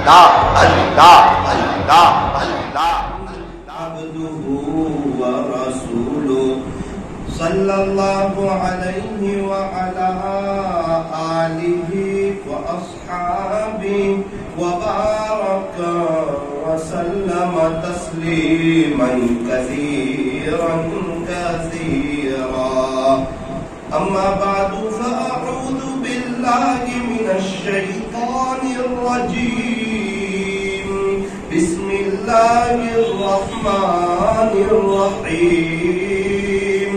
اللہ اللہ اللہ اللہ عبدہ ورسولہ صلی اللہ علیہ وعلا آلہ واصحابہ وبارک وسلم تسلیما کثیرا کثیرا اما بعد فاعوذ باللہ من الشیطان الرجیم بسم اللہ الرحمن الرحیم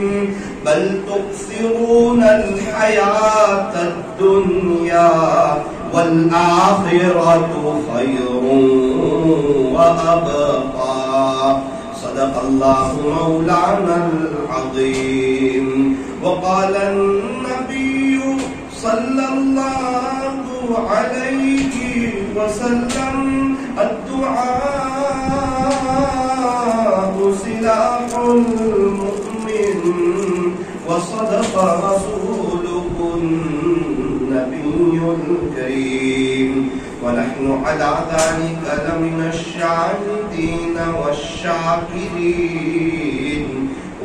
بل تؤثرون الحیاة الدنیا والآخرة خیر وأبقى صدق اللہ مولانا العظیم وقال النبی صلی اللہ علیہ وسلم الدعاء سلاح المؤمن وصدق رسوله النبي الكريم ونحن على ذلك لمن الشاهدين والشاكرين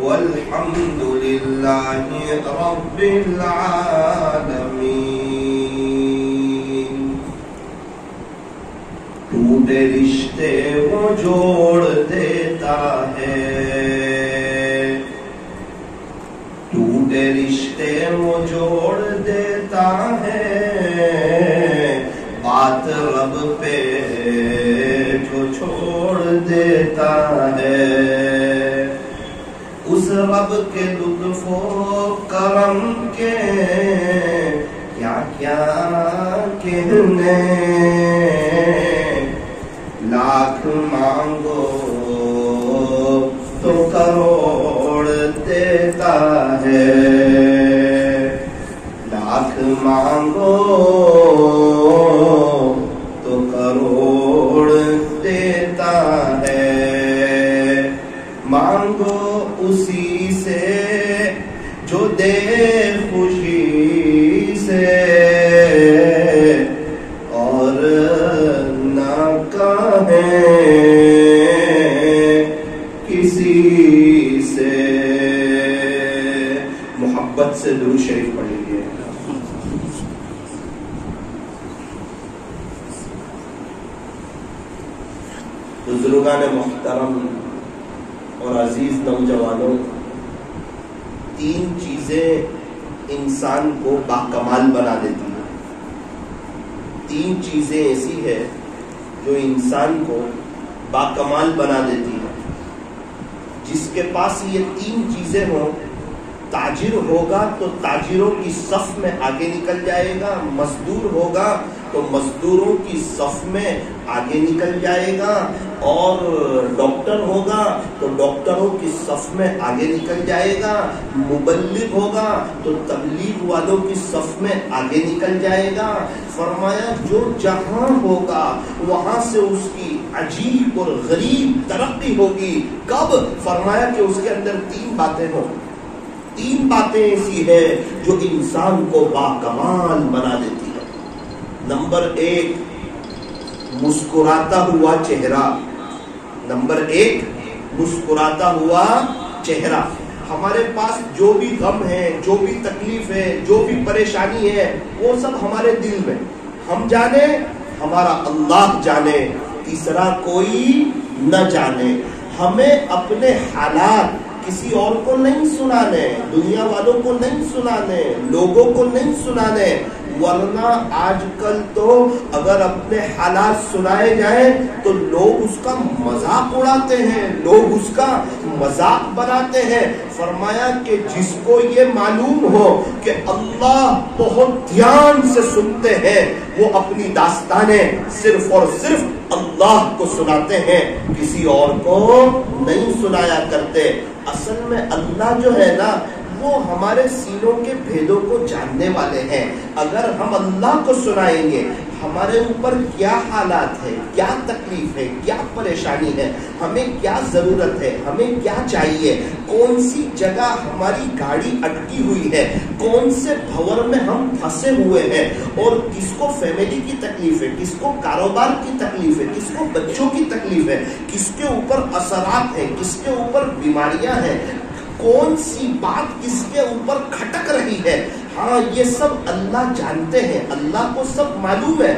والحمد لله رب العالمين ٹوٹے رشتے وہ جوڑ دیتا ہے ٹوٹے رشتے وہ جوڑ دیتا ہے بات رب پہ جو چھوڑ دیتا ہے اس رب کے لطف و کرم کے کیا کیا کہنے لاکھ مانگو تو کروڑ دیتا ہے لاکھ مانگو تو کروڑ دیتا ہے مانگو اسی سے جو دے خوشی سے اور نہ کہے کسی سے محبت سے درود شریف پڑھ لیجیے بزرگان محترم اور عزیز نوجوانوں تین چیزیں انسان کو باکمال بنا دیتی ہیں تین چیزیں ایسی ہے جو انسان کو باکمال بنا دیتی ہیں جس کے پاس یہ تین چیزیں ہوں تاجر ہوگا تو تاجروں کی صف میں آگے نکل جائے گا مزدور ہوگا تو مزدوروں کی صف میں آگے نکل جائے گا اور ڈاکٹر ہوگا تو ڈاکٹروں کی صف میں آگے نکل جائے گا مبلغ ہوگا تو تبلیغ والوں کی صف میں آگے نکل جائے گا فرمایا جو جہاں ہوگا وہاں سے اس کی عجیب اور غریب ترقی ہوگی کب فرمایا کہ اس کے اندر تین باتیں ہوں تین باتیں ایسی ہے جو انسان کو باکمال بنا دیتی ہے نمبر ایک مسکراتا ہوا چہرہ نمبر ایک مسکراتا ہوا چہرہ ہمارے پاس جو بھی غم ہے جو بھی تکلیف ہے جو بھی پریشانی ہے وہ سب ہمارے دل میں ہم جانے ہمارا اللہ جانے تیسرا کوئی نہ جانے ہمیں اپنے حالات کسی اور کو نہیں سنانے دنیا والوں کو نہیں سنانے لوگوں کو نہیں سنانے ورنہ آج کل تو اگر اپنے حالات سنائے جائیں تو لوگ اس کا مذاق اڑاتے ہیں لوگ اس کا مذاق بناتے ہیں فرمایا کہ جس کو یہ معلوم ہو کہ اللہ بہت دھیان سے سنتے ہیں وہ اپنی داستانیں صرف اور صرف اللہ کو سناتے ہیں کسی اور کو نہیں سنایا کرتے اصل میں اللہ جو ہے نا وہ ہمارے سینوں کے بھیدوں کو جاننے والے ہیں. اگر ہم اللہ کو سنائیں گے ہمارے اوپر کیا حالات ہے, کیا تکلیف ہے, کیا پریشانی ہے, ہمیں کیا ضرورت ہے, ہمیں کیا چاہیے, کون سی جگہ ہماری گاڑی اٹکی ہوئی ہے, کون سے بھور میں ہم پھنسے ہوئے ہیں, اور کس کو فیملی کی تکلیف ہے, کس کو کاروبار کی تکلیف ہے, کس کو بچوں کی تکلیف ہے, کس کے اوپر اثرات ہیں, کس کے اوپر بیماریاں ہیں, کون سی بات کس کے اوپر کھٹک رہی ہے. ہاں یہ سب اللہ جانتے ہیں, اللہ کو سب معلوم ہے.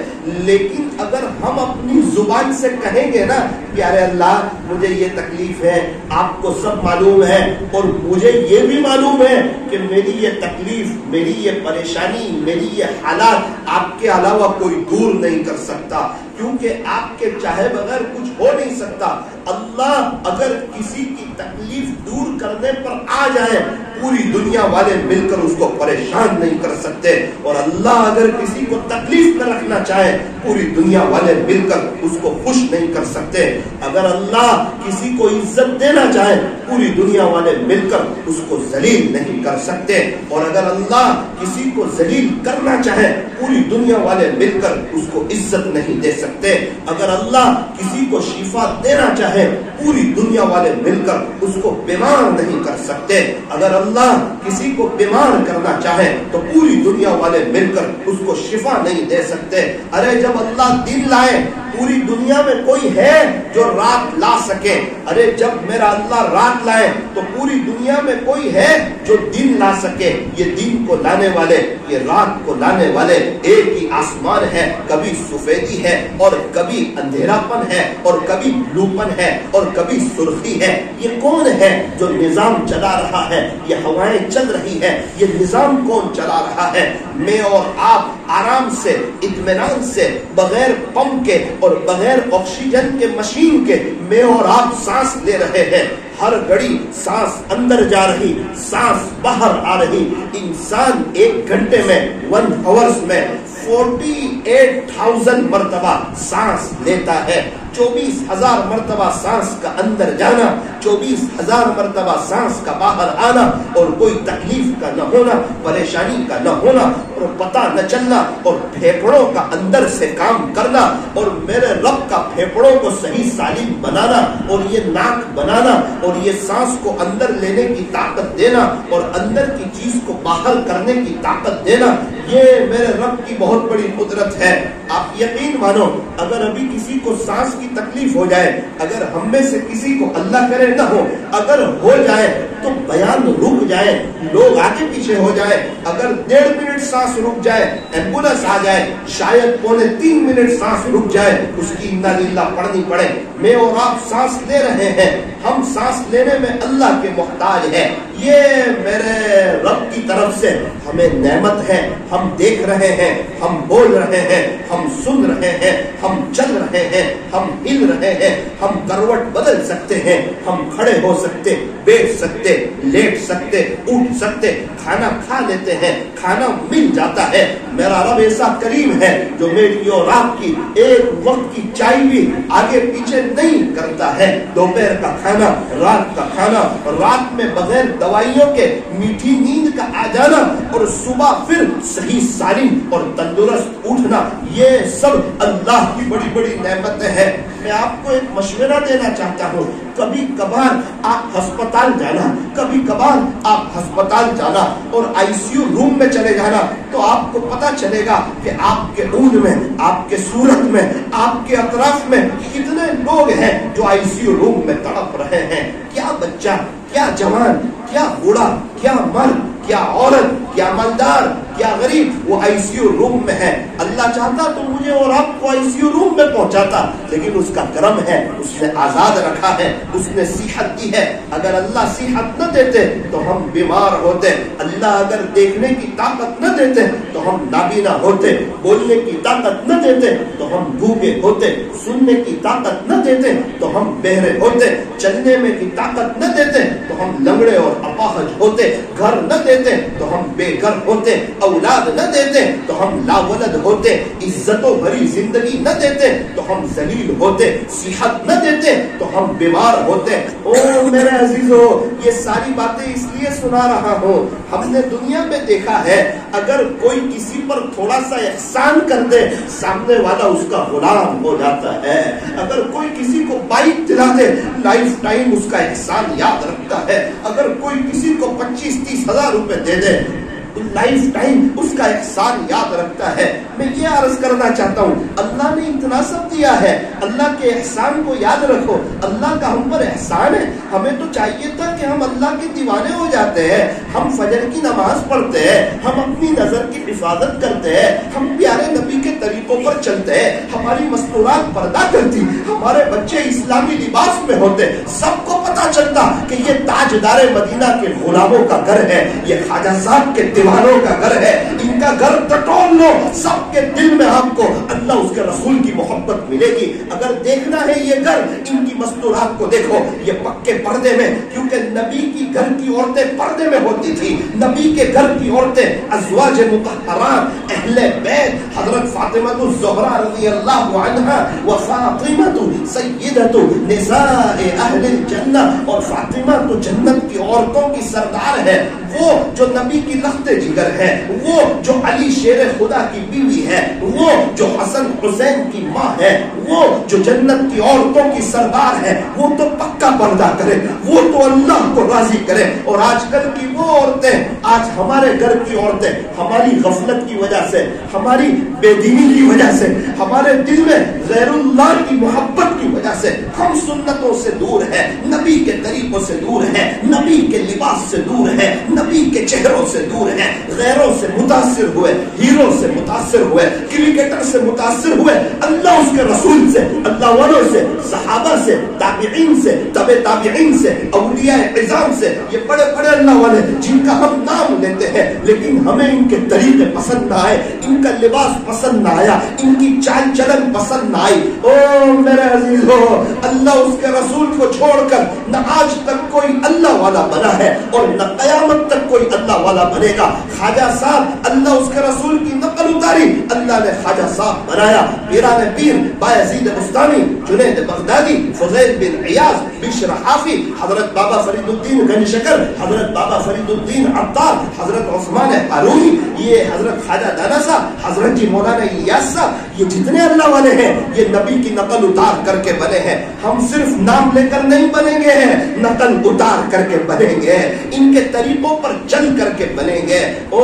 لیکن اگر ہم اپنی زبان سے کہیں گے نا کہ ارے اللہ مجھے یہ تکلیف ہے, آپ کو سب معلوم ہے, اور مجھے یہ بھی معلوم ہے کہ میری یہ تکلیف, میری یہ پریشانی, میری یہ حالات آپ کے علاوہ کوئی دور نہیں کر سکتا, کیونکہ آپ کے چاہے بغیر کچھ ہو نہیں سکتا. اللہ اگر کسی کی تکلیف دور کرنے پر آ جائے پوری دنیا والے مل کر اس کو پریشان نہیں کر سکتے, اور اللہ اگر کسی کو تکلیف میں رکھنا چاہے پوری دنیا والے مل کر اس کو خوش نہیں کر سکتے. اگر اللہ کسی کو عزت دینا چاہے پوری دنیا والے مل کر اس کو ذلیل نہیں کر سکتے, اور اگر اللہ کسی کو ذلیل کرنا چاہے پوری دنیا والے مل کر اس کو عزت نہیں دے سکتے. اگر اللہ کسی کو شفا دینا چاہے پوری دنیا والے مل کر اس کو بیمار نہیں کر سکتے. اگر اللہ کسی کو بیمار کرنا چاہے تو پوری دنیا والے مل کر اس کو شفا نہیں دے سکتے. ارے جب اللہ دن لائے پوری دنیا میں کوئی ہے جو رات لا سکے؟ ارے جب میرا اللہ رات لائے تو پوری دنیا میں کوئی ہے جو دن لا سکے؟ یہ دن کو لانے والے, یہ رات کو لانے والے ایک ہی آسمان ہے. کبھی سفیدی ہے اور کبھی اندھیرا پن ہے, اور کبھی بلو پن ہے, اور کبھی سرخی ہے. یہ کون ہے جو نظام چلا رہا ہے؟ یہ ہوائیں چل رہی ہے, یہ نظام کون چلا رہا ہے؟ میں اور آپ آرام سے, اطمینان سے, بغیر پمپ کے اور بغیر آکسیجن کے مشین کے میں اور آپ سانس لے رہے ہیں. ہر گھڑی سانس اندر جا رہی, سانس باہر آ رہی. انسان ایک گھنٹے میں 1 آورز میں 48,000 مرتبہ سانس لیتا ہے. 24,000 مرتبہ سانس کا اندر جانا, 24,000 مرتبہ سانس کا باہر آنا, اور کوئی تکلیف کا نہ ہونا, پریشانی کا نہ ہونا, اور پتہ نہ چلنا, اور پھیپڑوں کا اندر سے کام کرنا, اور میرے رب کا پھیپڑوں کو صحیح سالم بنانا, اور یہ ناک بنانا, اور یہ سانس کو اندر لینے کی طاقت دینا, اور اندر کی چیز کو باہر کرنے کی طاقت دینا. یہ میرے رب کی بہت بڑی قدرت ہے. آپ یقین مانو اگر ابھی کسی کو سانس کی تکلیف ہو جائے, اگر ہم میں سے کسی کو اللہ کرے نہ ہو, اگر ہو جائے تو بیان رک جائے, لوگ آگے پیچھے ہو جائے. اگر 1.5 منٹ سانس رک جائے, ایمبولینس آ جائے, شاید 2.5 منٹ سانس رک جائے, اس کی انا للہ پڑھنی پڑے. میں اور آپ سانس لے رہے ہیں, ہم سانس لینے میں اللہ کے محتاج ہیں. یہ میرے رب کی طرف سے ہمیں نعمت ہے. ہم دیکھ رہے ہیں, ہم بول رہے ہیں, ہم سن رہے ہیں, ہم چل رہے ہیں, ہم ہل رہے ہیں, ہم کروٹ بدل سکتے ہیں, ہم کھڑے ہو سکتے, بیٹھ سکتے, لیٹ سکتے, اٹھ سکتے, کھانا کھا لیتے ہیں, کھانا مل جاتا ہے. میرا رب ایسا کریم ہے جو میری اور آپ کی ایک وقت کی چائے بھی آگے پیچھے نہیں کرتا ہے. دوپہر کا کھانا, رات کا کھانا, رات میں بغیر دوائیوں کے میٹھی نیند کا آ جانا, اور صبح پھر صحیح سالم اور تندرست اٹھنا, یہ سب اللہ کی بڑی بڑی نعمتیں ہیں. میں آپ کو ایک مشورہ دینا چاہتا ہوں, کبھی کبھار آپ ہسپتال جانا, کبھی کبھار آپ ہسپتال جانا اور ICU روم میں چلے جانا, تو آپ کو پتا چلے گا کہ آپ کے اون میں, آپ کے صورت میں, آپ کے اطراف میں کتنے لوگ ہیں جو ICU روم میں تڑپ رہے ہیں. کیا بچہ, کیا جوان, کیا بوڑھا, کیا مرد, کیا عورت, کیا مالدار, کیا غریب وہ ICU روم میں ہے. اللہ چاہتا تو مجھے اور آپ کو ICU روم میں پہنچاتا, لیکن اس کا کرم ہے, اس نے آزاد رکھا ہے, اس نے صحت دی ہے. اگر اللہ صحت نہ دیتے تو ہم بیمار ہوتے. اللہ اگر دیکھنے کی طاقت نہ دیتے تو ہم نابینا ہوتے. بولنے کی طاقت نہ دیتے تو ہم گونگے ہوتے. سننے کی طاقت نہ دیتے تو ہم بہرے ہوتے. چلنے میں کی طاقت نہ دیتے تو ہم لنگڑے اور اپاہج ہوتے. گھر نہ دیتے تو ہم بے گھر ہوتے. اولاد نہ دیتے تو ہم لاولد ہوتے، عزتوں بھری زندگی نہ دیتے تو ہم ذلیل ہوتے، صحت نہ دیتے تو ہم بیمار ہوتے۔ او میرے عزیزو، یہ ساری باتیں اس لیے سنا رہا ہوں، ہم نے دنیا میں دیکھا ہے اگر کوئی کسی پر تھوڑا سا احسان کر دے سامنے والا اس کا غلام ہو جاتا ہے۔ اگر کوئی کسی کو بائک دلا دے لائف ٹائم اس کا احسان یاد رکھتا ہے۔ اگر کوئی کسی کو 25-30 ہزار روپے دے دے لائف ٹائم اس کا احسان یاد رکھتا ہے۔ میں یہ عرض کرنا چاہتا ہوں، اللہ نے اتنا سب دیا ہے، اللہ کے احسان کو یاد رکھو۔ اللہ کا ہم پر احسان ہے، ہمیں تو چاہیے تھا کہ ہم اللہ کے دیوانے ہو جاتے ہیں، ہم فجر کی نماز پڑھتے ہیں، ہم اپنی نظر کی حفاظت کرتے ہیں، ہم پیارے نبی کے طریقوں پر چلتے ہیں، ہماری مستورات پردہ کرتی، ہمارے بچے اسلامی لباس میں ہوتے، سب کو پتا چلتا کہ یہ تاجدار مدینہ کے غلاموں کا گھر ہے، یہ خواجہ صاحب کے دیوانوں کا گھر ہے، ان کا گھر ٹٹول لو، سب کے دل میں آپ کو اللہ اس کے رسول کی محبت ملے گی۔ اگر دیکھنا ہے یہ گھر، ان کی مستورات کو دیکھو، یہ پکے پردے میں، کیونکہ نبی کی گھر کی عورتیں پردے میں ہوتی تھی۔ نبی کے گھر کی عورتیں ازواج مطہرات، اہل بیت، حضرت فاطمہ الزہرا رضی اللہ عنہا و فاطمہ سیدۃ نساء اہل الجنہ، اور فاطمہ تو جنت کی عورتوں کی سردار ہے، وہ جو نبی کی لخت جگر ہے، وہ جو علی شیر خدا کی بیوی ہے، وہ جو حسن حسین کی ماں ہے، وہ جو جنت کی عورتوں کی سردار ہے، وہ تو پکا پردہ کرے، وہ تو اللہ کو راضی کرے۔ اور آج کل کی وہ عورتیں، آج ہمارے گھر کی عورتیں ہماری غفلت کی وجہ سے، ہماری بے دینی کی وجہ سے، ہمارے دل میں غیر اللہ کی محبت کی وجہ سے ہم سنتوں سے دور ہیں، نبی کے طریقوں سے دور ہیں، نبی کے لباس سے دور ہیں، نبی کے چہروں سے دور ہیں، غیروں سے متاثر ہوئے، ہیرو سے متاثر ہوئے، کرکٹر سے متاثر ہوئے، اللہ اس کے رسول سے، اللہ والوں سے، صحابہ سے، تابعین سے، تبع تابعین سے، اولیاء اعظام سے، یہ بڑے بڑے اللہ والے جن کا ہم نام لیتے ہیں لیکن ہمیں ان کے طریقے پسند نہ آئے، ان کا لباس پسند نہ آیا، ان کی چال چلن پسند نہ آئی۔ او میرے عزیزو، اللہ اس کے رسول کو چھوڑ کر نہ آج تک کوئی اللہ والا بنا ہے اور نہ قیامت تک کوئی اللہ والا بنے گا۔ خواجہ صاحب، اللہ اس کے رسول کی نقل اتاری، اللہ نے خواجہ صاحب بنایا۔ پیران پیر بایزید بستانی، جنید بغدادی، فضیل بن عیاض، بشر حافی، حضرت بابا فرید الدین گنج شکر، حضرت بابا فرید الدین عطار، حضرت عثمان ہارونی، یہ حضرت خواجہ دانا صاحب، حضرت جی مولانا الیاس صاحب، یہ جتنے اللہ والے ہیں یہ نبی کی نقل اتار کر کے بنے ہیں۔ ہم صرف نام لے کر نہیں بنیں گے، نقل اتار کر کے بنیں گے، ان کے طریقوں پر چل کر کے بنیں گے۔ او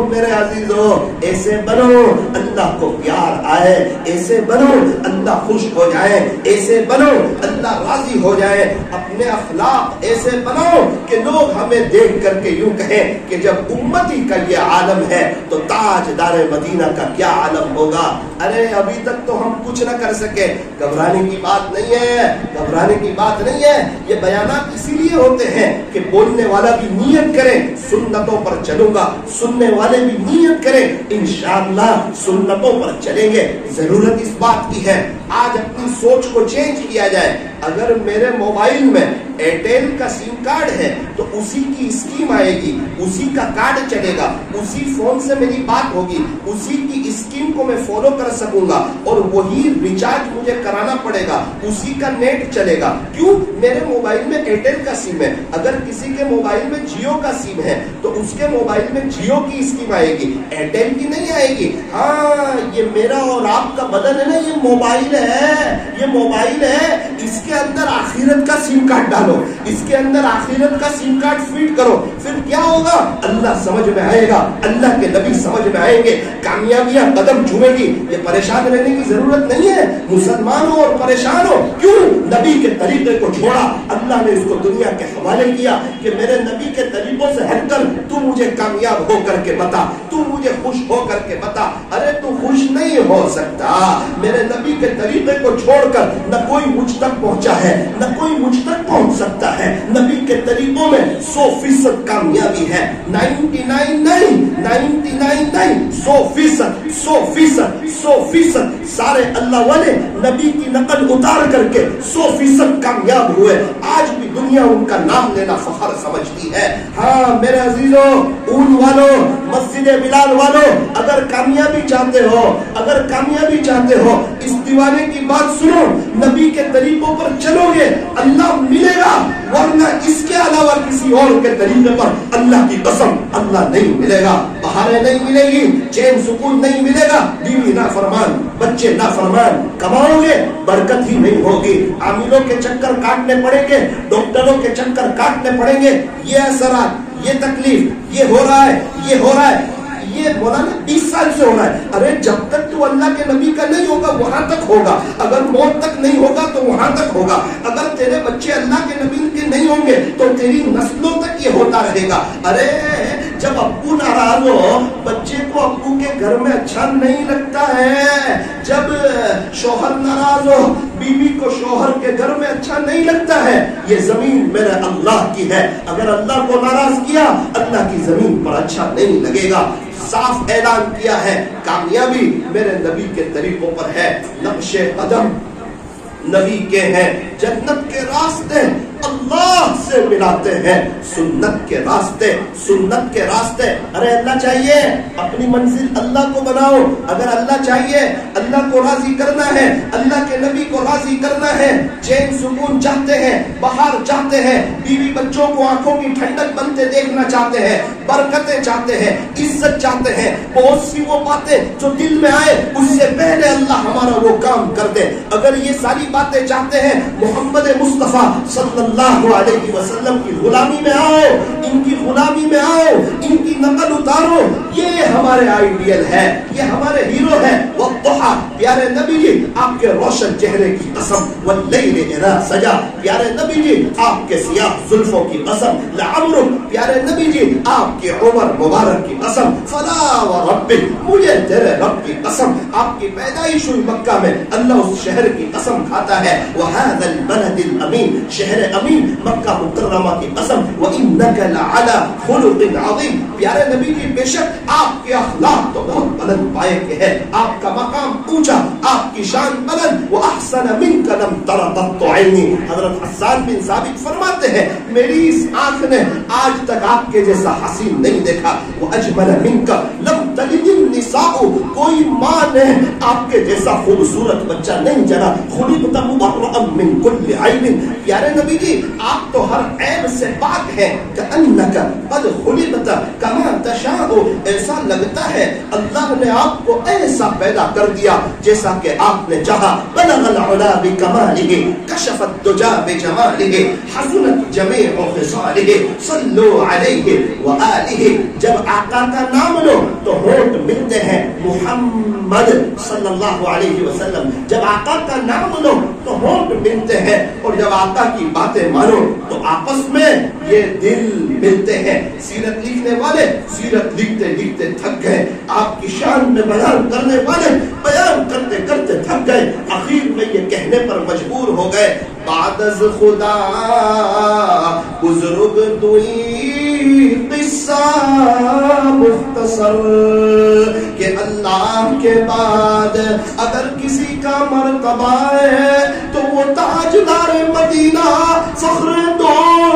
میرے عزیزو، ایسے بنو اللہ کو پیار آئے، ایسے بنو اللہ خوش ہو جائے، ایسے بنو اللہ راضی ہو جائے، اپنے اخلاق ایسے بناؤ کہ لوگ ہمیں دیکھ کر کے یوں کہیں کہ جب امتی کا یہ عالم ہے تو تاجدار مدینہ کا کیا عالم ہوگا۔ ارے ابھی تک تو ہم کچھ نہ کر سکے، گھبرانے کی بات نہیں ہے، گھبرانے کی بات نہیں ہے۔ یہ بیانات اسی لیے ہوتے ہیں کہ بولنے والا بھی نیت کرے سنتوں پر چلوں گا، سننے والے بھی نیت کریں انشاءاللہ سنتوں پر چلیں گے۔ ضرورت اس بات کی ہے آج اپنی سوچ کو چینج کیا جائے۔ اگر میرے موبائل میں ایئرٹیل کا سم کارڈ ہے تو اسی کی اسکیم آئے گی، اسی کا کارڈ چلے گا، اسی فون سے میری بات ہوگی، اسی کی اسکیم کو میں فالو کر سکوں گا اور وہی ریچارج مجھے کرانا پڑے گا، اسی کا نیٹ چلے گا۔ کیوں؟ میرے موبائل میں ایئرٹیل کا سم ہے، اگر کسی کے موبائل میں جیو کا سم ہے تو اس کے موبائل میں جیو کی اسکیم آئے گی، ایئرٹیل کی نہیں آئے گی۔ ہاں، یہ میرا اور آپ کا بدن ہے نا، یہ موبائل ہے، یہ موبائل ہے، اس کے اندر آخرت کا سم کارڈ ڈالو، اس کے اندر آخرت کا سم کارڈ فٹ کرو، پھر کیا ہوگا؟ اللہ سمجھ میں آئے گا، اللہ کے نبی سمجھ میں آئیں گے، کامیابیاں قدم چومے گی۔ یہ پریشان رہنے کی ضرورت نہیں ہے، مسلمان ہو اور پریشان ہو کیوں؟ نبی کے طریقے کو چھوڑا، اللہ نے اس کو دنیا کے حوالے کیا کہ میرے نبی کے طریقوں سے ہٹ کر تو مجھے کامیاب ہو کر کے بتا، تو مجھے خوش ہو کر کے بتا۔ ارے تو خوش کچھ نہیں ہو سکتا. میرے نبی کے طریقے کو چھوڑ کر نہ کوئی مجھ تک پہنچا ہے نہ کوئی مجھ تک پہنچ سکتا ہے. نبی کے طریقوں میں 100% کامیابی ہے. 99 نہیں 99 نہیں 100% سارے اللہ والے نبی کی نقل اتار کر کے 100% کامیاب ہوئے. آج بھی دنیا ان کا نام لینا فخر سمجھتی ہے. ہاں میرے عزیزوں، اون والوں، مسجد بلال والوں، اگر کامیابی چاہتے ہو، اگر کامیابی چاہتے ہو، اس دیوانے کی بات سنو. نبی کے طریقوں پر چلو گے اللہ ملے گا، ورنہ اس کے علاوہ کسی اور کے طریقے پر اللہ کی قسم اللہ نہیں ملے گا. بہاریں نہیں ملے گی، چین سکون نہیں ملے گا، بیوی نافرمان، بچے نافرمان، کماؤ گے برکت ہی نہیں ہوگی. عاملوں کے چکر کاٹنے پڑیں گے، ڈاکٹروں کے چکر کاٹنے پڑیں گے. یہ اثرات، یہ تکلیف، یہ ہو رہا ہے، یہ ہو رہا ہے، یہ مولانا 20 سال سے ہو رہا ہے. ارے جب تک تو اللہ کے نبی کا نہیں ہوگا وہاں تک ہوگا. اگر موت تک نہیں ہوگا تو وہاں تک ہوگا. اگر تیرے بچے اللہ کے نبی کے نہیں ہوں گے تو تیری نسلوں تک یہ ہوتا رہے گا. ارے جب ابو ناراض ہو، بچے کو ابو کے گھر میں اچھا نہیں لگتا ہے. جب شوہر ناراض ہو، بیوی کو شوہر کے گھر میں اچھا نہیں لگتا ہے. یہ زمین میرے اللہ کی ہے، اگر اللہ کو ناراض کیا اللہ کی زمین پر اچھا نہیں لگے گا. صاف اعلان کیا ہے کامیابی میرے نبی کے طریقوں پر ہے. نقش قدم نبی کے ہیں، جنت کے راستے اللہ سے ملاتے ہیں. سنت کے راستے، سنت کے راستے. ارے اللہ چاہیے اپنی منزل اللہ کو بناؤ. اگر اللہ چاہیے، اللہ کو راضی کرنا ہے، اللہ کے نبی کو راضی کرنا ہے، چین سکون چاہتے ہیں، بہار چاہتے ہیں، بیوی بچوں کو آنکھوں کی ٹھنڈک بنتے دیکھنا چاہتے ہیں، برکتیں چاہتے ہیں، عزت چاہتے ہیں، بہت سی وہ باتیں جو دل میں آئے اس سے پہلے اللہ ہمارا وہ کام کر دے. اگر یہ ساری باتیں چاہتے ہیں، محمد مصطفیٰ صلی اللہ علیہ وسلم کی غلامی میں آؤ، ان کی غلامی میں آؤ، ان کی نقل اتارو. یہ ہمارے آئیڈیل ہے، یہ ہمارے ہیرو ہے. والضحیٰ پیارے نبی جی آپ کے روشن چہرے کی قسم، واللیل اذا سجا پیارے نبی جی آپ کے سیاہ زلفوں کی قسم، لعمرک پیارے نبی جی آپ کی عمر مبارک کی قسم، فلا وربک مجھے تیرے رب کی قسم. آپ کی پیدائش ہوئی مکہ میں، اللہ اس شہر کی قسم کھاتا ہے. وهذا البلد الامین، شہر امین مکہ مکرمہ کی قسم. وانک لعلی خلق عظیم پیارے نبی کی بے شک آپ کے اخلاق تو بہت بلند پائے کے ہیں، آپ کا مقام اونچا، آپ کی شان بلند. واحسن منک لم تر قط عینی حضرت حسان بن ثابت فرماتے ہیں میری اس آنکھ نے آج تک آپ کے جیسا حسین نہیں دیکھا. واجمل منک لم تلد النساء کوئی ماں نے آپ کے جیسا خوبصورت بچہ نہیں جنا. خلقت مبرأ من کل عیب پیارے نبی جی آپ تو ہر عیب سے پاک ہیں. کأنک قد خلقت کما تشاء ایسا لگتا ہے اللہ نے آپ کو ایسا پیدا کر دیا جیسا کہ آپ نے چاہا. بلغ العلا بکمالہ کشف الدجا بجمالہ حسنت جمیع خصالہ صلوا علیہ وآلہ. جب آقا کا نام لو تو ہونٹ ملتے ہیں محمد صلی اللہ علیہ وسلم. جب آقا کا نام لو تو ہونٹ ملتے ہیں، اور جب آقا کی باتیں مانو تو آپس میں یہ دل ملتے ہیں. سیرت لکھنے والے سیرت لکھتے لکھتے تھک گئے، آپ کی شان میں بیان کرنے والے بیان کرتے کرتے تھک گئے، آخر میں یہ کہنے پر مجبور ہو گئے بعد از خدا بزرگ دوئی قصہ مختصر کہ اللہ کے بعد اگر کسی کا مرتبہ ہے تو وہ تاجدار مدینہ فخر دو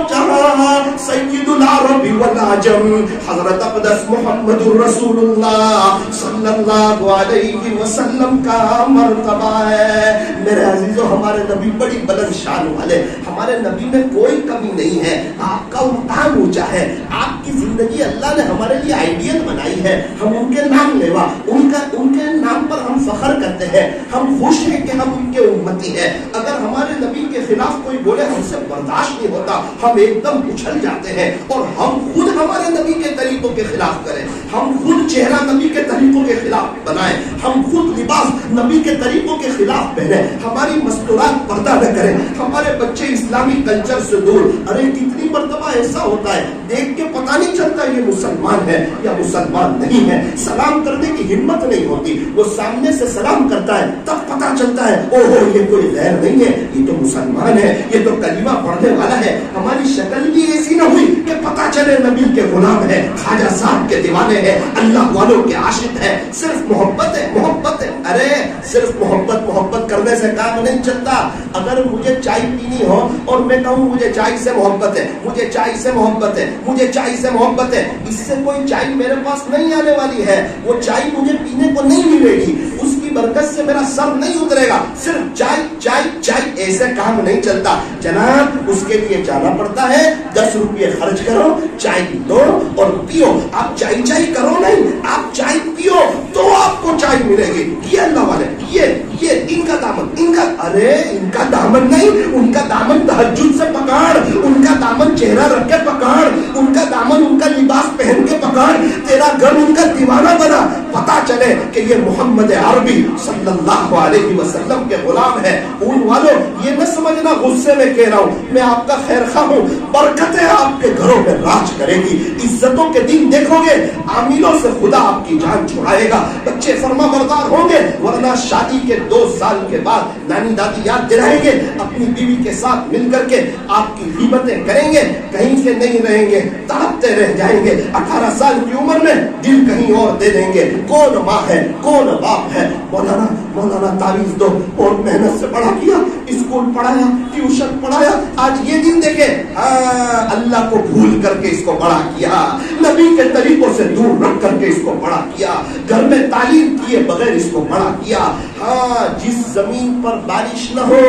جہاں سید العرب والعجم حضرت اقدس محمد رسول اللہ صلی اللہ علیہ وسلم کا مرتبہ ہے. میرے عزیزوں ہمارے نبی بڑی بلند شان والے، ہمارے نبی میں کوئی کمی نہیں ہے. آپ کا مقام اونچا ہے، آپ کی زندگی اللہ نے ہمارے لیے آئیڈیل بنائی ہے. ہم ان کے نام لیوا، ان کے نام پر ہم فخر کرتے ہیں، ہم خوش ہیں کہ ہم ان کے امتی ہیں. اگر ہمارے نبی کے خلاف کوئی بولے ہم سے برداشت نہیں ہوتا، ہم ایک دم اچھل جاتے ہیں اور ہم خود ہمارے نبی کے طریقوں کے خلاف کریں، ہم خود چہرہ نبی کے طریقوں کے خلاف بنائیں، ہم خود لباس نبی کے طریقوں کے خلاف پہنے، ہماری مستورات پردہ نہ کریں، ہمارے بچے اسلامی کلچر سے دور. ارے کتنی مرتبہ ایسا ہوتا ہے دیکھ کے پتہ نہیں چلتا یہ مسلمان ہے یا مسلمان نہیں ہے. سلام کرنے کی ہمت نہیں ہوتی، وہ سامنے سے سلام کرتا ہے تب پتہ چلتا ہے اوہو یہ کوئی غیر نہیں ہے، یہ تو مسلمان ہے، یہ تو کلمہ پڑھنے والا ہے. ہماری شکل بھی ایسی نہ ہوئی کہ پتہ چلے نبی کے غلام ہے، خواجہ صاحب کے دیوانے ہیں، اللہ والوں کے عاشق ہے. صرف محبت ہے، محبت ہے. ارے صرف محبت کرنے سے کام نہیں چلتا. اگر مجھے چائے پینی ہو اور میں کہوں مجھے چائے سے محبت ہے، مجھے چائے سے محبت ہے، مجھے چائے سے محبت ہے، اس سے کوئی چائے میرے پاس نہیں آنے والی ہے. وہ چائے مجھے پینے کو نہیں ملے گی، اس کی برکت سے میرا سر نہیں اترے گا. صرف چائے چائے چائے ایسے کام نہیں چلتا جناب. اس کے لیے جانا پڑتا ہے، 10 روپے خرچ کرو، چائے لو اور پیو. آپ چائے چائے کرو نہیں، آپ چائے پیو تو آپ کو چائے ملے گی. یہ اللہ والے یہ ان کا دامن، ان کا، ارے ان کا دامن نہیں، ان کا دامن تہجد سے پکڑ، ان کا دامن چہرہ رکھ کے پکڑ، ان کا دامن ان کا لباس پہن کے پکڑ. تیرا گھر ان کا دیوانہ بنا، پتا چلے کہ یہ محمد عربی صلی اللہ علیہ وسلم کے غلام ہے. ان والوں یہ نہ سمجھنا غصے میں کہہ رہا ہوں، میں آپ کا خیر خواہ ہوں. برکتیں آپ کے گھروں میں راج کرے گی، عزتوں کے دن دیکھو گے، عاملوں سے خدا آپ کی جان چھڑائے گا. بچے فرما بردار ہوں گے، ورنہ شادی کے 2 سال کے بعد نانی دادی یاد دلائیں گے، اپنی بیوی کے ساتھ مل کر کے آپ کی غیبتیں کریں گے، کہیں کے نہیں رہیں گے، تڑپتے رہ جائیں گے. 18 سال کی عمر میں دل کہیں اور دے دیں گے. کون ماں ہے، کون باپ ہے؟ مولانا تعویذ دو، اور محنت سے پڑھا کیا، اسکول پڑھایا، ٹیوشن پڑھایا، آج یہ دن دیکھے اللہ کو بھول کر کے اس کو بڑا کیا، نبی کے طریقوں سے دور رکھ کر کے اس کو بڑا کیا، گھر میں تعلیم کیے بغیر اس کو بڑا کیا. ہاں جس زمین پر بارش نہ ہو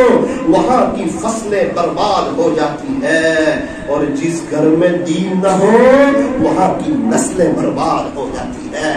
وہاں کی فصلیں برباد ہو جاتی ہے، اور جس گھر میں دین نہ ہو وہاں کی نسلیں برباد ہو جاتی ہے.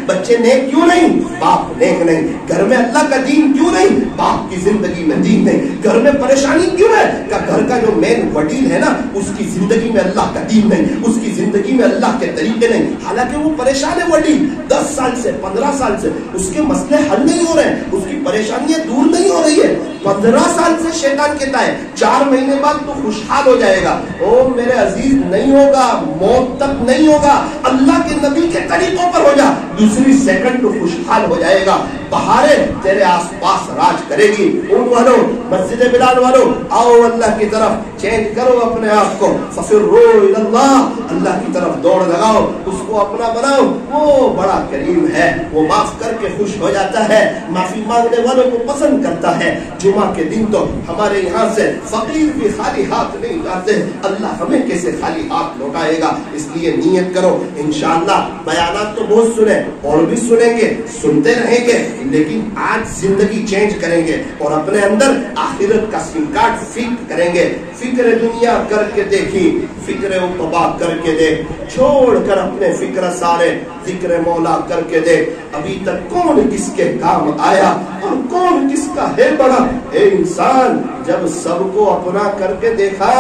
بچے نیک کیوں نہیں؟ باپ نیک نہیں. گھر میں اللہ کا دین کیوں نہیں؟ باپ کی زندگی میں دین نہیں. گھر میں پریشانی کیوں ہے؟ کہ گھر کا جو مین وڈیل ہے نا اس کی زندگی میں اللہ کا دین نہیں، اس کی زندگی میں اللہ کے طریقے نہیں. حالانکہ وہ پریشان ہے وڈیل، 10 سال سے 15 سال سے اس کے مسئلے حل نہیں ہو رہے ہیں، اس کی پریشانیاں دور نہیں ہو رہی ہے. 15 سال سے شیطان کہتا ہے 4 مہینے بعد تو خوشحال ہو جائے گا. او میرے عزیز نہیں ہوگا، موت تک نہیں ہوگا. اللہ کے نبی کے طریقوں پر ہو جا، دوسری سیکنڈ تو خوشحال ہو جائے گا. بہاریں تیرے آس پاس راج کرے گی. ان والوں، مسجد بلال والوں، آؤ اللہ کی طرف چینج کرو اپنے آپ کو. ففروا الی اللہ، اللہ کی طرف دوڑ لگاؤ، اس کو اپنا بناؤ. وہ بڑا کریم ہے، وہ معاف کر کے خوش ہو جاتا ہے، معافی مانگنے والوں کو پسند کرتا ہے. جمعہ کے دن تو ہمارے یہاں سے فقیر بھی خالی ہاتھ نہیں جاتے. اللہ ہمیں کیسے خالی ہاتھ لوٹائے گا؟ اس لیے نیت کرو. انشاءاللہ بیانات تو بہت سنے اور بھی سنیں گے، سنتے رہیں گے، لیکن آج زندگی چینج کریں گے اور اپنے اندر آخرت کا سم کارڈ فٹ کریں گے. فکر دنیا کر کے دیکھی، فکر عقبا کر کے دیکھ، چھوڑ کر اپنے فکر سارے ذکر مولا کر کے دیکھ. ابھی تک کون کس کے کام آیا اور کون کس کا ہے بڑا؟ اے انسان، جب سب کو اپنا کر کے دیکھا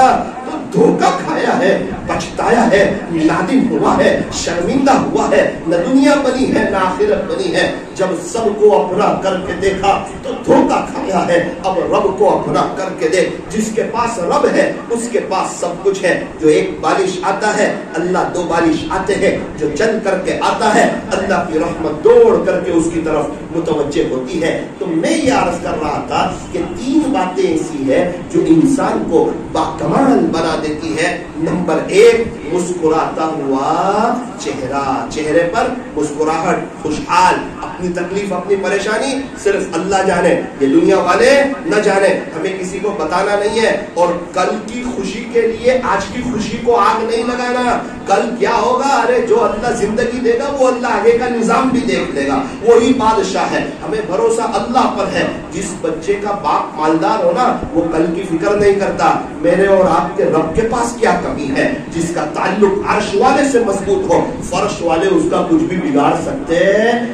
تو دھوکہ کھایا ہے، پچھتایا ہے، نادم ہوا ہے، شرمندہ ہوا ہے. نہ دنیا بنی ہے نہ آخرت بنی ہے. جب سب کو اپنا کر کے دیکھا تو دھوکہ کھایا ہے. اب رب کو اپنا کر کے دیکھ. جس کے پاس رب ہے اس کے پاس سب کچھ ہے. جو ایک بالش آتا ہے اللہ 2 بالش آتے ہیں. جو چل کر کے آتا ہے اللہ کی رحمت دوڑ کر کے اس کی طرف متوجہ ہوتی ہے. تو میں یہ عرض کر رہا تھا کہ 3 باتیں ایسی ہے جو انسان کو باکمال بنا دیتی ہے. نمبر 1، مسکراتا ہوا چہرہ، چہرے پر مسکراہٹ، خوشحال. اپنی تکلیف اپنی پریشانی صرف اللہ جانے، یہ دنیا والے نہ جانے. ہمیں کسی کو بتانا نہیں ہے. اور کل کی خوشی کے لیے آج کی خوشی کو آگ نہیں لگانا. کل کیا ہوگا؟ ارے جو اللہ زندگی دے گا وہ اللہ آگے کا نظام بھی دیکھ لے گا، وہی بادشاہ ہے. ہمیں بھروسہ اللہ پر ہے. جس بچے کا باپ مالدار ہونا وہ کل کی فکر نہیں کرتا میرے اور آپ کے رب کے پاس کیا کمی ہے. جس کا تعلق عرش والے سے مضبوط ہو، فرش والے اس کا کچھ بھی بگاڑ سکتے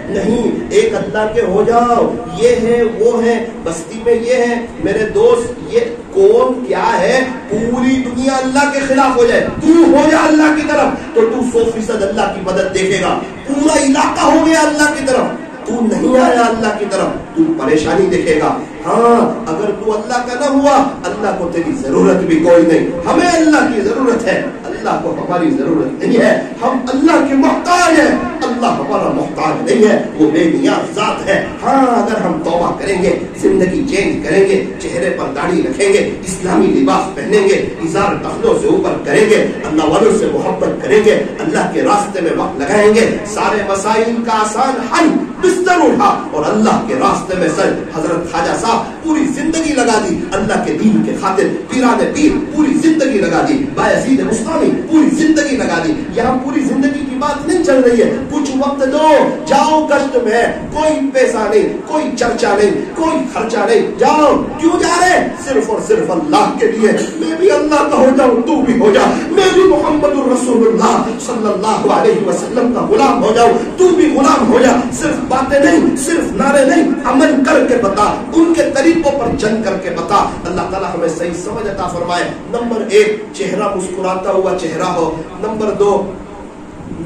نہیں. ایک اللہ کے ہو جاؤ، یہ ہے وہ ہے، بستی میں یہ ہے، میرے دوست یہ کون کیا ہے، پوری دنیا اللہ کے خلاف ہو جائے، تو ہو جا اللہ کی طرف تو تو 100% اللہ کی مدد دیکھے گا. پورا علاقہ ہو گیا اللہ کی طرف، تو نہیں آیا اللہ کی طرف. تو پریشانی دیکھے گا. ہاں اگر تو اللہ کا نہ ہوا, اللہ کو تیری ضرورت بھی کوئی نہیں. ہمیں اللہ کی ضرورت ہے, اللہ کو ہماری ضرورت نہیں ہے. ہم اللہ کے محتاج ہیں, اللہ ہمارا محتاج نہیں ہے, وہ بے نیاز ذات ہے. ہاں اگر ہم توبہ کریں گے, زندگی چینج کریں گے, چہرے پر داڑھی رکھیں گے, اسلامی لباس پہنیں گے, ازار ٹخنوں سے اوپر کریں گے, اللہ والوں سے محبت کریں گے, اللہ کے راستے میں وقت لگائیں گے, سارے مسائل کا آسان حل بستر اٹھا اور اللہ کے راستے میں سر. حضرت خواجہ صاحب پوری زندگی لگا دی اللہ کے دین کے خاطر, پیران پیر پوری زندگی لگا دی, بایزید بستامی پوری زندگی لگا دی. یہاں پوری زندگی کی بات نہیں چل رہی ہے, کچھ وقت دو, جاؤ کشت میں, کوئی پیسہ نہیں, کوئی چرچا نہیں, کوئی خرچہ نہیں, جاؤ. کیوں جا رہے؟ صرف اور صرف اللہ کے لیے. میں بھی اللہ کا ہو جاؤں, تو بھی ہو جا, میں بھی محمد الرسول اللہ صلی اللہ علیہ وسلم کا غلام ہو جاؤں, تو بھی غلام ہو جا. صرف باتیں نہیں, صرف نعرے نہیں, عمل کر کے بتا, ان کے طریقوں پر جنگ کر کے بتا. اللہ تعالیٰ ہمیں صحیح سمجھ عطا فرمائے. نمبر 1 چہرہ مسکراتا ہوا چہرہ ہو. نمبر 2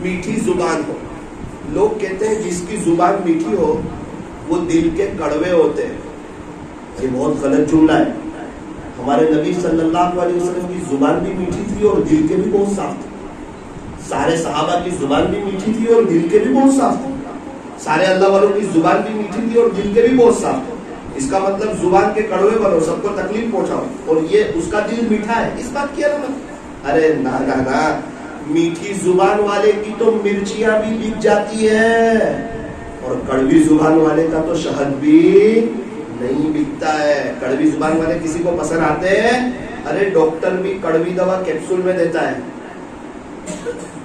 میٹھی زبان ہو. لوگ کہتے ہیں جس کی زبان میٹھی ہو وہ دل کے کڑوے ہوتے ہیں. یہ بہت غلط جملہ ہے. ہمارے نبی صلی اللہ علیہ وسلم کی زبان بھی میٹھی تھی اور دل کے بھی بہت صاف تھے. سارے صحابہ کی زبان بھی میٹھی تھی اور دل کے بھی بہت صاف تھے. سارے اللہ والوں کی زبان بھی میٹھی تھی اور دل کے بھی بہت صاف تھے. اس کا مطلب زبان کے کڑوے بنو, سب کو تکلیف پہنچاؤ, اور یہ اس کا دل میٹھا ہے, اس بات کی علامت. ارے نا نا نا, میٹھی زبان والے کی تو مرچیاں بھی بک جاتی ہے, اور کڑوی زبان والے کا تو شہد بھی نہیں بکتا ہے. کڑوی زبان والے کسی کو پسند آتے ہیں؟ ارے ڈاکٹر بھی کڑوی دوا کیپسول میں دیتا ہے,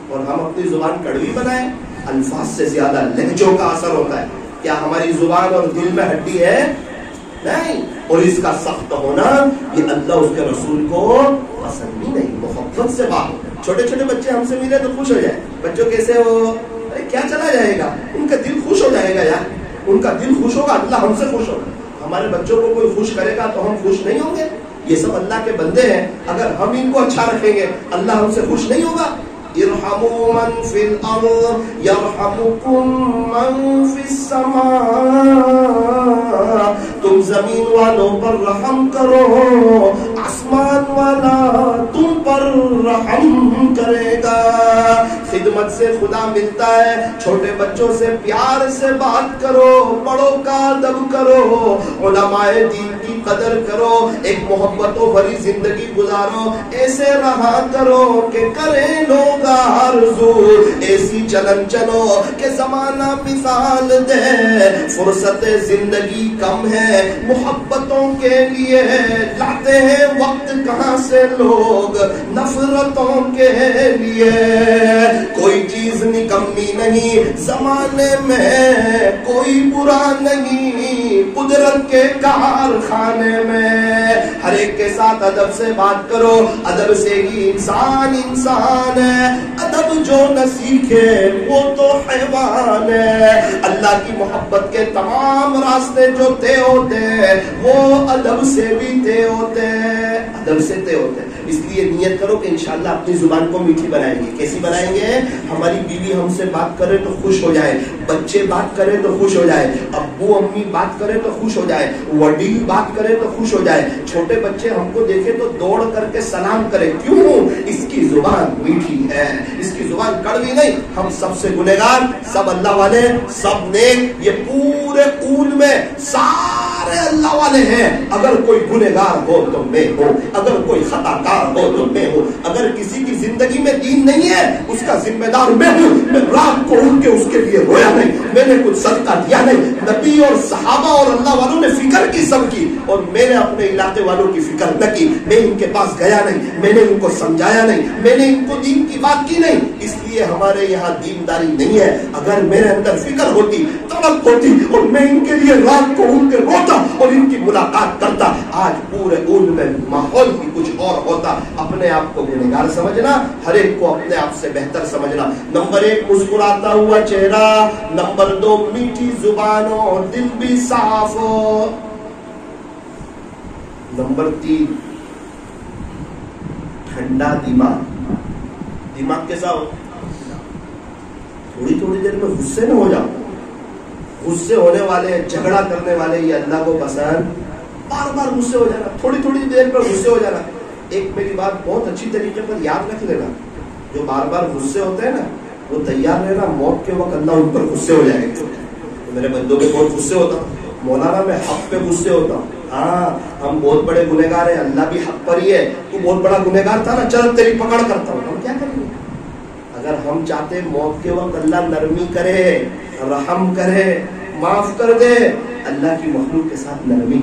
اور ہم اپنی زبان کڑوی بنائیں. الفاظ سے زیادہ لہجوں کا اثر ہوتا ہے. کیا ہماری زبان اور دل میں ہڈی ہے؟ نہیں. اور اس کا سخت ہونا یہ اللہ اس کے رسول کو پسند ہی نہیں. محبت سے بات. چھوٹے چھوٹے بچے ہم سے ملے تو خوش ہو جائے. بچوں کیسے ہو؟ ارے کیا چلا جائے گا, ان کا دل خوش ہو جائے گا یار, ان کا دل خوش ہوگا, اللہ ہم سے خوش ہوگا. ہمارے بچوں کو کوئی خوش کرے گا تو ہم خوش نہیں ہوں گے. یہ سب اللہ کے بندے ہیں, اگر ہم ان کو اچھا رکھیں گے اللہ ہم سے خوش نہیں ہوگا. ارحموا من فی الارض یرحمکم من فی السماء. تم زمین والوں پر رحم کرو, آسمان والا تم پر رحم کرے گا. خدمت سے خدا ملتا ہے. چھوٹے بچوں سے پیار سے بات کرو, بڑوں کا ادب کرو, علماء دین کی قدر کرو, ایک محبتوں بھری زندگی گزارو. ایسے رہا کرو کہ کریں لوگ آرزو, ایسی چلن چلو کہ زمانہ مثال دے. فرصت زندگی کم ہے, محبتوں کے لیے لاتے ہیں وقت کہاں سے لوگ, نفرتوں کے لیے. کوئی چیز نکمی نہیں زمانے میں, کوئی برا نہیں قدرت کے کارخانے میں. ہر ایک کے ساتھ ادب سے بات کرو, ادب سے ہی انسان انسان ہے. ادب جو نہ سیکھے وہ تو حیوان ہے. اللہ کی محبت کے تمام راستے جو طے ہوتے ہیں وہ ادب سے بھی طے ہوتے ہیں, ادب سے طے ہوتے ہیں. اس لیے نیت کرو کہ انشاءاللہ اپنی زبان کو میٹھی بنائیں گے. کیسی بنائیں گے؟ ہماری بیوی ہم سے بات کرے تو خوش ہو جائے, بچے بات کرے تو خوش ہو جائے, ابو امی بات کرے تو خوش ہو جائے, وڈیل بات کرے تو خوش ہو جائے. چھوٹے بچے ہم کو دیکھے تو دوڑ کر کے سلام کرے. کیوں؟ اس کی زبان میٹھی ہے, اس کی زبان کڑوی نہیں. ہم سب سے گنہگار, سب اللہ والے, سب نیک. یہ پورے اول میں سارے اللہ والے ہیں. اگر کوئی گنہگار ہو تو میں ہوں, اگر کوئی خطا کار ہو تو میں ہوں. اگر کسی کی زندگی میں دین نہیں ہے اس کا ذمہ دار میں ہوں. میں رات کو اٹھ کے اس کے لیے رویا نہیں, میں نے کچھ صدقہ دیا نہیں. نبی اور صحابہ اور اللہ والوں نے فکر کی سب کی, اور میں نے اپنے علاقے والوں کی فکر نہ کی. میں ان کے پاس گیا نہیں, میں نے ان کو سمجھایا نہیں, میں نے ان کو دین کی بات کی نہیں. اس لیے ہمارے یہاں دینداری نہیں ہے. اگر میرے اندر فکر ہوتی, طلب ہوتی, اور میں ان کے لیے رات کو اٹھ کے روتا اور ان کی ملاقات کرتا, آج پورے اول میں ماحول بھی کچھ اور ہوتا. اپنے آپ کو گنہگار سمجھنا, ہر ایک کو اپنے آپ سے بہتر سمجھنا. نمبر 1 مسکراتا ہوا چہرہ. نمبر 2 میٹھی زبان ہو, دل بھی صاف ہو. نمبر 3 ٹھنڈا دماغ. دماغ کیسا ہو؟ تھوڑی تھوڑی دیر میں غصے میں ہو جاؤ, غصے ہونے والے, جھگڑا کرنے والے, یہ اللہ کو پسند. بار بار غصے ہو جانا, تھوڑی تھوڑی دیر پر غصے ہو جانا. ایک میری بات بہت اچھی طریقے پر یاد رکھ لینا, جو بار بار غصے ہوتے ہیں نا, وہ تیار رہنا, موت کے وقت اللہ ان پر غصے ہو جائے گا. میرے بندوں پہ بہت غصے ہوتا ہوں, مولانا میں حق پہ غصے ہوتا ہوں. ہاں ہم بہت بڑے گنہگار ہیں, اللہ بھی حق پر ہی ہے, تو بہت بڑا گنہگار تھا نا, چل تیری پکڑ کرتا ہوں. ہم کیا کریں گے؟ اگر ہم چاہتے موت کے وقت اللہ نرمی کرے, رحم کرے, معاف کر دے, اللہ کی مخلوق کے ساتھ نرمی,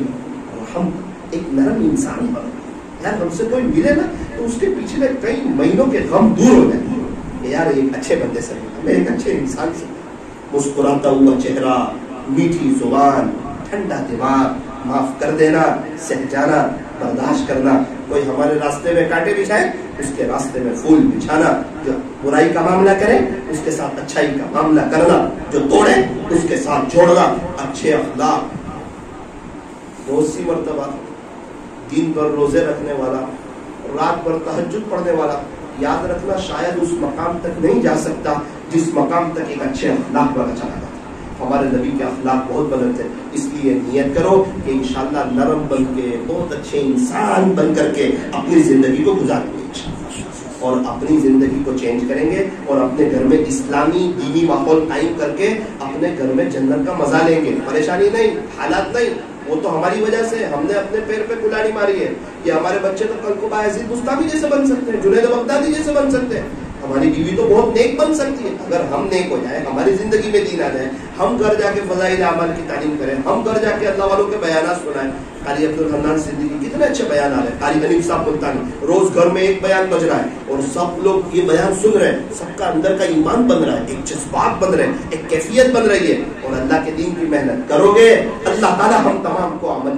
رحم, ایک نرم انسان بنے. یار ہم سے کوئی ملے نا تو اس کے پیچھے کئی مہینوں کے غم دور ہو جائیں کہ یار ایک اچھے بندے سے ہمیں, ایک اچھے انسان سے. مسکراتا ہوا چہرہ, میٹھی زبان, ٹھنڈا دماغ, معاف کر دینا, سہ جانا, برداشت کرنا. کوئی ہمارے راستے میں کانٹے بچھائے, اس کے راستے میں پھول بچھانا. جو برائی کا معاملہ کرے اس کے ساتھ اچھائی کا معاملہ کرنا, جو توڑے اس کے ساتھ جوڑنا. اچھے اخلاق. بہت سی مرتبہ دن بھر روزے رکھنے والا, رات بھر تہجد پڑھنے والا, یاد رکھنا شاید اس مقام تک نہیں جا سکتا جس مقام تک ایک اچھے اخلاق والا چلا جاتا. ہمارے نبی کے اخلاق بہت بلند تھے, اس لیے نیت کرو کہ انشاءاللہ نرم بن کے, بہت اچھے انسان بن کر کے اپنی زندگی کو گزاریں گے, اور اپنی زندگی کو چینج کریں گے, اور اپنے گھر میں اسلامی دینی ماحول قائم کر کے اپنے گھر میں جنت کا مزہ لیں گے. پریشانی نہیں, حالات نہیں, وہ تو ہماری وجہ سے, ہم نے اپنے پیر پہ کلاڑی ماری ہے. کہ ہمارے بچے تو کل کو باعزید مستعفی جیسے بن سکتے ہیں, جنید بغدادی جیسے بن سکتے ہیں, ہماری بیوی تو بہت نیک بن سکتی ہے. اگر ہم نیک ہو جائیں, ہماری زندگی میں دین آ جائے, ہم گھر جا کے فضائل اعمال کی تعلیم کریں, ہم گھر جا کے اللہ والوں کے بیانات سنائیں. قاری عبدالحنان صدیقی کتنے اچھے بیان آ رہے ہیں, قاری حنیف صاحب ملتانی, روز گھر میں ایک بیان بج رہا ہے اور سب لوگ یہ بیان سن رہے ہیں, سب کا اندر کا ایمان بن رہا ہے, ایک جذبات بن رہے ہیں, ایک کیفیت بن رہی ہے. اور اللہ کے دین کی محنت کرو گے, اللہ تعالیٰ ہم تمام کو عمل